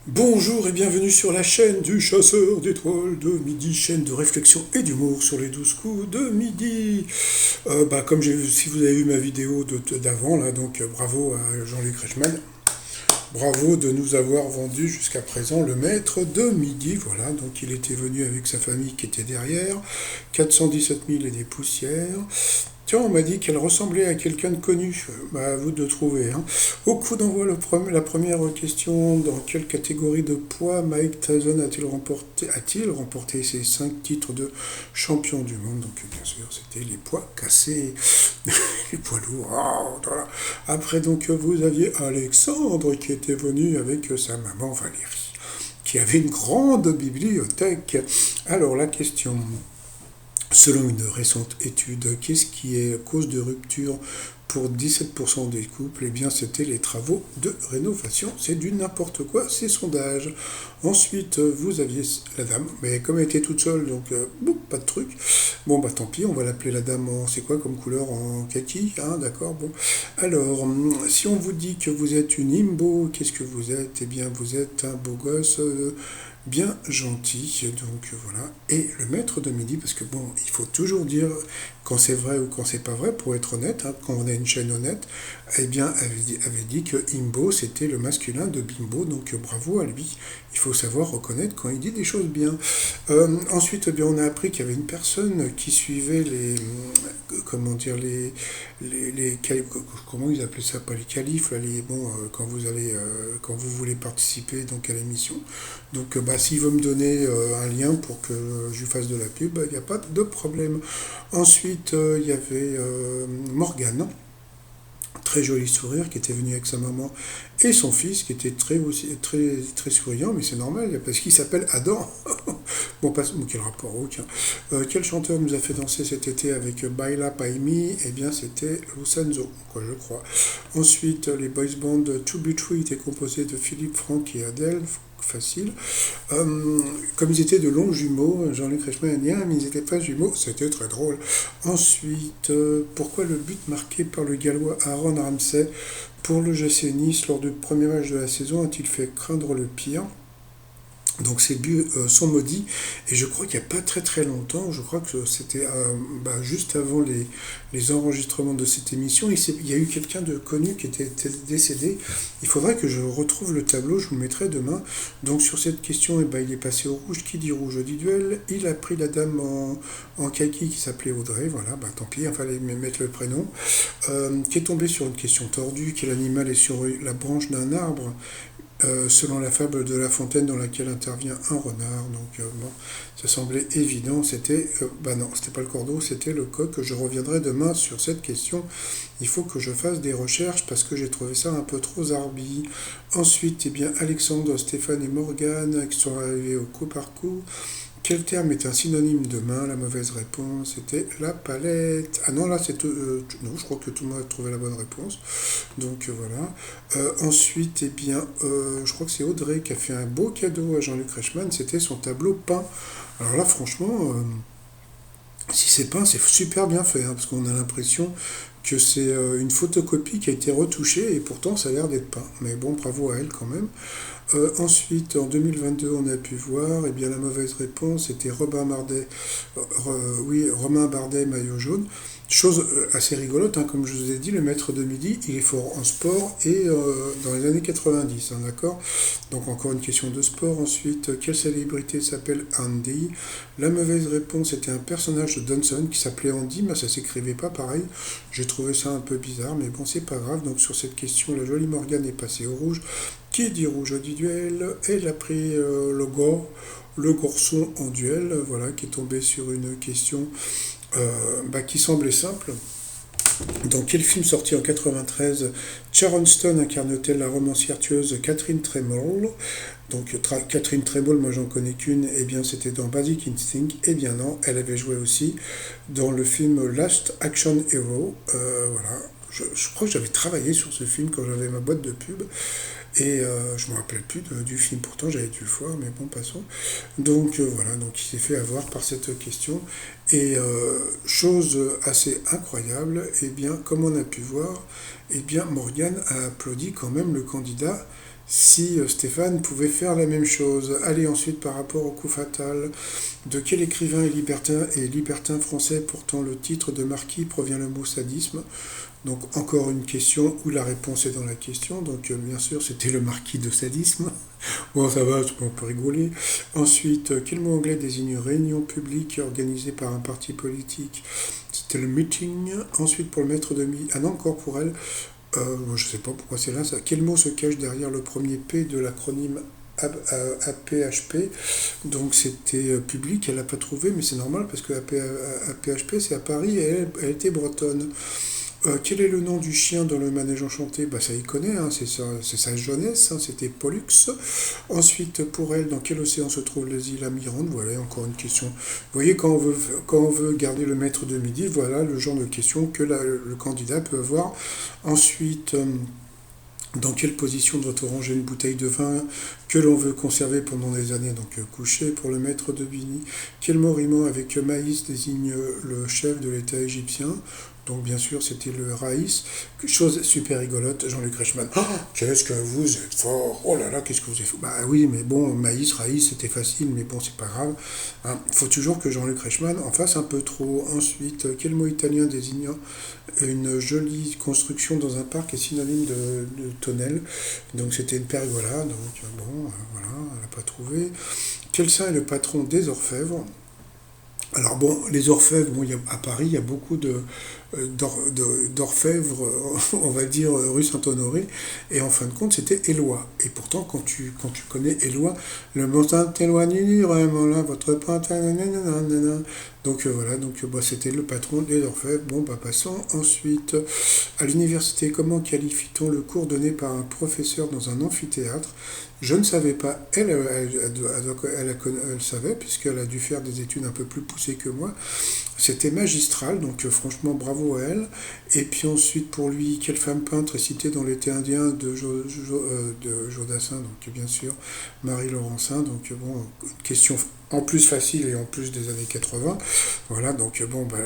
Bonjour et bienvenue sur la chaîne du chasseur d'étoiles de midi, chaîne de réflexion et d'humour sur les 12 coups de midi. Comme si vous avez vu ma vidéo d'avant, là, donc bravo à Jean-Luc Reichmann. Bravo de nous avoir vendu jusqu'à présent le maître de midi. Voilà, donc il était venu avec sa famille qui était derrière, 417 000 et des poussières. Tiens, on m'a dit qu'elle ressemblait à quelqu'un de connu. À vous de trouver. Hein. Au coup d'envoi, la première question, dans quelle catégorie de poids Mike Tyson a-t-il remporté ses 5 titres de champion du monde? Donc bien sûr, c'était les poids cassés, les poids lourds. Oh, voilà. Après, donc, vous aviez Alexandre qui était venu avec sa maman Valérie, qui avait une grande bibliothèque. Alors, la question. Selon une récente étude, qu'est-ce qui est cause de rupture pour 17% des couples? Eh bien, c'était les travaux de rénovation. C'est du n'importe quoi, ces sondages. Ensuite, vous aviez la dame, mais comme elle était toute seule, donc pas de truc. Bon, bah tant pis, on va l'appeler la dame en, c'est quoi comme couleur? En kaki, hein, d'accord, bon. Alors, si on vous dit que vous êtes une imbo, qu'est-ce que vous êtes? Eh bien, vous êtes un beau gosse, bien gentil, donc voilà. Et le maître de midi, parce que bon, il faut toujours dire quand c'est vrai ou quand c'est pas vrai, pour être honnête, hein, quand on a une chaîne honnête, eh bien, avait dit que Imbo, c'était le masculin de Bimbo, donc bravo à lui. Il faut savoir reconnaître quand il dit des choses bien. Ensuite, eh bien, on a appris qu'il y avait une personne qui suivait comment dire, comment ils appelaient ça, pas les qualifs, là, quand vous voulez participer donc à l'émission. Donc, s'il veut me donner un lien pour que je lui fasse de la pub, il n'y a pas de problème. Ensuite, il y avait Morgane, très joli sourire, qui était venu avec sa maman et son fils, qui était très souriant, mais c'est normal, parce qu'il s'appelle Adam. Quel rapport, aucun. Quel chanteur nous a fait danser cet été avec Baila Paimi? Eh bien, c'était Lucenzo, quoi, je crois. Ensuite, les boys band To Be True étaient composés de Philippe Franck et Adèle, facile. Comme ils étaient de longs jumeaux, Jean-Luc Reichmann a dit, ah, mais ils n'étaient pas jumeaux, c'était très drôle. Ensuite, pourquoi le but marqué par le Gallois Aaron Ramsey pour le GC Nice lors du premier match de la saison a-t-il fait craindre le pire? Donc ces buts sont maudits, et je crois qu'il n'y a pas très très longtemps, je crois que c'était juste avant les enregistrements de cette émission, il y a eu quelqu'un de connu qui était décédé. Il faudrait que je retrouve le tableau, je vous le mettrai demain. Donc sur cette question, il est passé au rouge. Qui dit rouge dit duel. Il a pris la dame en kaki qui s'appelait Audrey, voilà, tant pis, il fallait mettre le prénom. Qui est tombé sur une question tordue, quel animal est sur la branche d'un arbre? Selon la fable de La Fontaine dans laquelle intervient un renard. Donc bon, ça semblait évident. Non, c'était pas le cordeau, c'était le coq. Je reviendrai demain sur cette question. Il faut que je fasse des recherches parce que j'ai trouvé ça un peu trop zarbi. Ensuite, eh bien, Alexandre, Stéphane et Morgane qui sont arrivés au coup par coup. Quel terme est un synonyme de main? La mauvaise réponse était la palette. Ah non, là, non, je crois que tout le monde a trouvé la bonne réponse. Donc voilà. Ensuite, eh bien, je crois que c'est Audrey qui a fait un beau cadeau à Jean-Luc Reichmann. C'était son tableau peint. Alors là, franchement, si c'est peint, c'est super bien fait, hein, parce qu'on a l'impression que c'est une photocopie qui a été retouchée et pourtant ça a l'air d'être peint. Mais bon, bravo à elle quand même. Ensuite, en 2022, on a pu voir, eh bien, la mauvaise réponse était Romain Bardet, maillot jaune. Chose assez rigolote, hein, comme je vous ai dit, le maître de midi, il est fort en sport et dans les années 90, hein, d'accord. Donc encore une question de sport. Ensuite, quelle célébrité s'appelle Andy? La mauvaise réponse était un personnage de Dunson qui s'appelait Andy, mais ça s'écrivait pas pareil. J'ai trouvé ça un peu bizarre, mais bon, c'est pas grave. Donc sur cette question, la jolie Morgane est passée au rouge. Qui dit rouge dit duel? Elle a pris le garçon en duel, voilà, qui est tombé sur une question qui semblait simple. Dans quel film sorti en 93, Sharon Stone incarne-t-elle la romancière tueuse Catherine Tremble? Donc Catherine Tremble, moi j'en connais qu'une, eh bien c'était dans Basic Instinct. Eh bien non, elle avait joué aussi dans le film Last Action Hero. Voilà, je crois que j'avais travaillé sur ce film quand j'avais ma boîte de pub. Et je me rappelle plus du film, pourtant j'avais dû le voir, mais bon, passons. Donc voilà, donc il s'est fait avoir par cette question. Et chose assez incroyable, eh bien, comme on a pu voir, eh bien, Morgane a applaudi quand même le candidat si Stéphane pouvait faire la même chose. Allez, ensuite, par rapport au coup fatal, de quel écrivain et libertin français portant le titre de marquis provient le mot sadisme? Donc encore une question où la réponse est dans la question. Donc bien sûr c'était le marquis de sadisme. Bon ça va, on peut rigoler. Ensuite, quel mot anglais désigne une réunion publique organisée par un parti politique? C'était le meeting. Ensuite pour le maître de midi. Ah non, encore pour elle. Je ne sais pas pourquoi c'est là ça. Quel mot se cache derrière le premier P de l'acronyme APHP? Donc c'était public, elle n'a pas trouvé, mais c'est normal parce que APHP c'est à Paris et elle était bretonne. Quel est le nom du chien dans le manège enchanté? Bah, ça y connaît, hein, c'est sa jeunesse, hein, c'était Pollux. Ensuite, pour elle, dans quel océan se trouvent les îles Amirandes? Voilà, encore une question. Vous voyez, quand on veut garder le maître de midi, voilà le genre de questions que le candidat peut avoir. Ensuite, dans quelle position doit-on ranger une bouteille de vin que l'on veut conserver pendant des années, donc couché pour le maître de Bini? Quel mot rimant avec maïs désigne le chef de l'État égyptien? Donc bien sûr c'était le Raïs. Chose super rigolote, Jean-Luc Reichmann. Oh, qu'est-ce que vous êtes fort! Oh là là, qu'est-ce que vous êtes fort! Bah oui, mais bon, maïs, Raïs, c'était facile, mais bon, c'est pas grave. Hein. Il faut toujours que Jean-Luc Reichmann en fasse un peu trop. Ensuite, quel mot italien désignant une jolie construction dans un parc est synonyme de tonnelle? Donc c'était une pergola, donc bon, voilà, elle n'a pas trouvé. Quel saint est le patron des orfèvres? Alors bon, les orfèvres, bon, à Paris, il y a beaucoup d'orfèvres, on va dire, rue Saint-Honoré, et en fin de compte, c'était Éloi. Et pourtant, quand tu connais Éloi, le mont Saint-Éloigné, vraiment là, votre printemps, nanana. Donc voilà, donc bah, c'était le patron des orfèvres. Bon, bah passons ensuite à l'université. Comment qualifie-t-on le cours donné par un professeur dans un amphithéâtre? Je ne savais pas, elle savait, puisqu'elle a dû faire des études un peu plus poussées que moi. C'était magistral, donc franchement bravo à elle. Et puis ensuite pour lui, quelle femme peintre est citée dans l'été indien de Jodassin? Donc bien sûr Marie Laurencin. Donc bon, une question en plus facile et en plus des années 80. Voilà, donc bon, bah,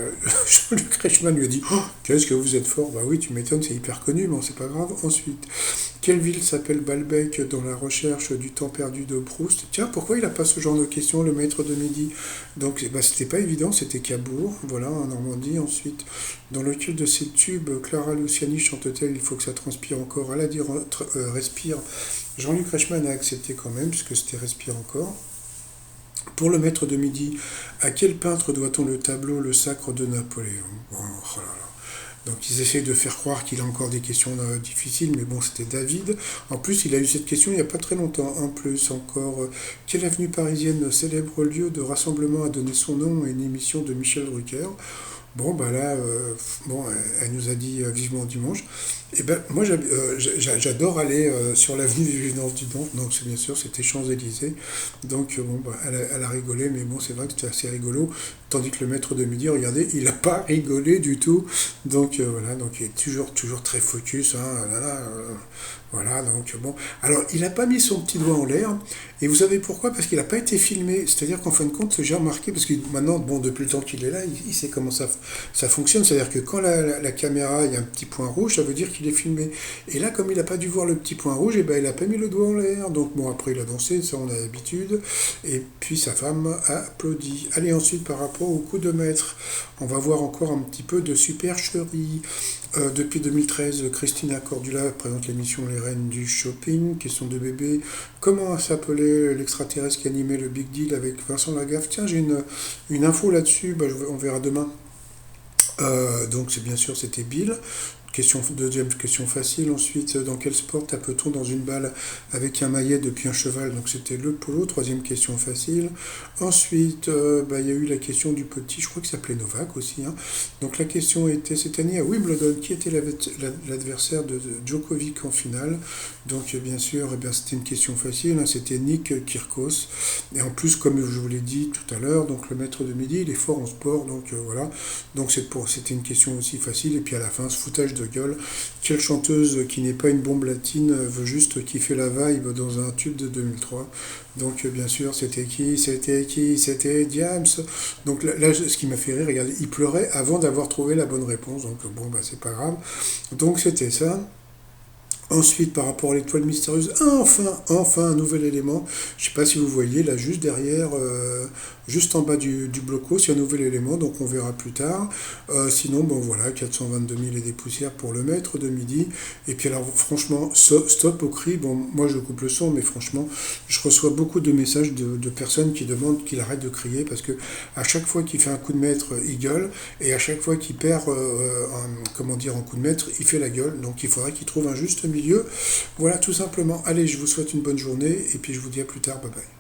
Jean-Luc Reichmann lui a dit oh, qu'est-ce que vous êtes fort? Bah oui, tu m'étonnes, c'est hyper connu, mais bon, c'est pas grave. Ensuite, quelle ville s'appelle Balbec dans la recherche du temps perdu de Proust? Tiens, pourquoi il n'a pas ce genre de questions, le maître de midi? Donc, bah, c'était pas évident, c'était Cabourg, voilà, en Normandie. Ensuite, dans lequel de ces tubes Clara Luciani chante-t-elle? Il faut que ça transpire encore. Elle a dit respire. Jean-Luc Reichmann a accepté quand même, puisque c'était respire encore. Pour le maître de midi, à quel peintre doit-on le tableau Le Sacre de Napoléon? Bon, oh là là. Donc ils essayent de faire croire qu'il a encore des questions difficiles, mais bon, c'était David. En plus, il a eu cette question il n'y a pas très longtemps. En plus, encore, quelle avenue parisienne, célèbre lieu de rassemblement, a donné son nom à une émission de Michel Drucker? Bon, bah là, bon, elle nous a dit vivement dimanche. Et ben, moi, j'adore aller sur l'avenue du Venance du Don. Donc, c'est bien sûr, c'était Champs-Élysées. Donc, bon, bah, elle a rigolé, mais bon, c'est vrai que c'était assez rigolo. Tandis que le maître de midi, regardez, il n'a pas rigolé du tout. Donc, voilà, donc il est toujours très focus. Hein, là, là, voilà, donc bon. Alors, il n'a pas mis son petit doigt en l'air. Et vous savez pourquoi? Parce qu'il n'a pas été filmé. C'est-à-dire qu'en fin de compte, j'ai remarqué, parce que maintenant, bon, depuis le temps qu'il est là, il sait comment ça fonctionne. C'est-à-dire que quand la caméra, il y a un petit point rouge, ça veut dire qu'il est filmé. Et là, comme il n'a pas dû voir le petit point rouge, et ben, il n'a pas mis le doigt en l'air. Donc bon, après, il a dansé, ça on a l'habitude. Et puis sa femme a applaudi. Allez, ensuite, par rapport au coup de maître, on va voir encore un petit peu de supercherie. Depuis 2013, Christina Cordula présente l'émission Les Reines du Shopping, question de bébé. Comment s'appelait l'extraterrestre qui animait le Big Deal avec Vincent Lagaffe? Tiens, j'ai une info là-dessus, bah, on verra demain. Donc c'est bien sûr c'était Bill. Deuxième question facile. Ensuite, dans quel sport tape-t-on dans une balle avec un maillet depuis un cheval? Donc c'était le polo. Troisième question facile. Ensuite, bah, il y a eu la question du petit, je crois qu'il s'appelait Novak aussi. Hein. Donc la question était cette année à Wimbledon, qui était l'adversaire de Djokovic en finale? Donc bien sûr, eh bien, c'était une question facile. Hein. C'était Nick Kyrgios. Et en plus, comme je vous l'ai dit tout à l'heure, donc le maître de midi, il est fort en sport. Donc voilà. Donc c'était une question aussi facile. Et puis à la fin, ce foutage de gueule. Quelle chanteuse qui n'est pas une bombe latine veut juste kiffer la vibe dans un tube de 2003? Donc bien sûr, c'était qui? C'était Diams. Donc là, ce qui m'a fait rire, regardez, il pleurait avant d'avoir trouvé la bonne réponse. Donc bon, bah c'est pas grave. Donc c'était ça. Ensuite, par rapport à l'étoile mystérieuse, enfin un nouvel élément. Je ne sais pas si vous voyez, là, juste derrière, juste en bas du blocos, il y a un nouvel élément, donc on verra plus tard. Sinon, bon voilà, 422 000 et des poussières pour le maître de midi. Et puis alors, franchement, stop au cri. Bon, moi je coupe le son, mais franchement, je reçois beaucoup de messages de personnes qui demandent qu'il arrête de crier parce que à chaque fois qu'il fait un coup de maître, il gueule. Et à chaque fois qu'il perd, comment dire, un coup de maître, il fait la gueule. Donc il faudrait qu'il trouve un juste milieu. Voilà, tout simplement. Allez, je vous souhaite une bonne journée et puis je vous dis à plus tard. Bye bye.